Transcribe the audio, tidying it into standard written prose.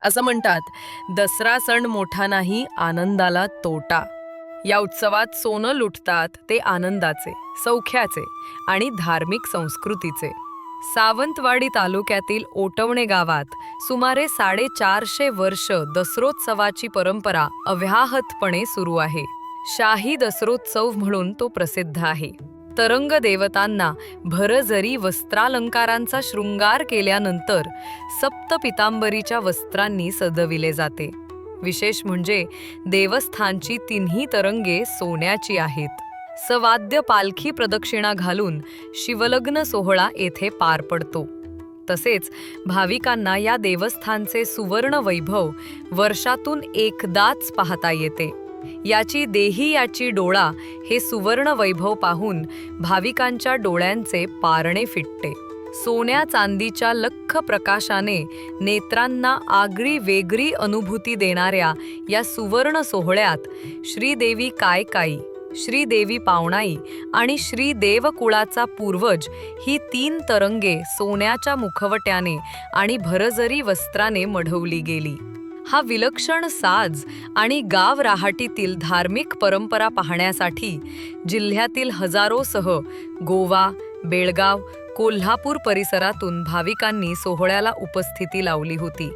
असं म्हणतात, दसरा सण मोठा नाही, आनंदाला तोटा. या उत्सवात सोनं लुटतात ते आनंदाचे, सौख्याचे आणि धार्मिक संस्कृतीचे. सावंतवाडी तालुक्यातील ओटवणे गावात सुमारे 450 वर्ष दसरोत्सवाची परंपरा अव्याहतपणे सुरू आहे. शाही दसरोत्सव म्हणून तो प्रसिद्ध आहे. तरंग देवतांना भरजरी वस्त्रालंकारांचा शृंगार केल्यानंतर सप्तपितांबरीच्या वस्त्रांनी सजविले जाते. विशेष म्हणजे देवस्थानची तिन्ही तरंगे सोन्याची आहेत. सवाद्य पालखी प्रदक्षिणा घालून शिवलग्न सोहळा येथे पार पडतो. तसेच भाविकांना या देवस्थानचे सुवर्ण वैभव वर्षातून एकदाच पाहता येते. याची देही याची डोळा हे सुवर्ण वैभव पाहून भाविकांच्या डोळ्यांचे पारणे फिटते. सोन्या चांदीच्या लख्ख प्रकाशाने नेत्रांना आगळी वेगळी अनुभूती देणाऱ्या या सुवर्ण सोहळ्यात श्रीदेवी कायकाई, श्रीदेवी पावणाई आणि श्री देवकुळाचा पूर्वज ही 3 तरंगे सोन्याच्या मुखवट्याने आणि भरजरी वस्त्राने मढवली गेली. हा विलक्षण साज आणि गाव राहाटीतील धार्मिक परंपरा पाहण्यासाठी जिल्ह्यातील हजारोसह गोवा, बेळगाव, कोल्हापूर परिसरातून भाविकांनी सोहळ्याला उपस्थिती लावली होती.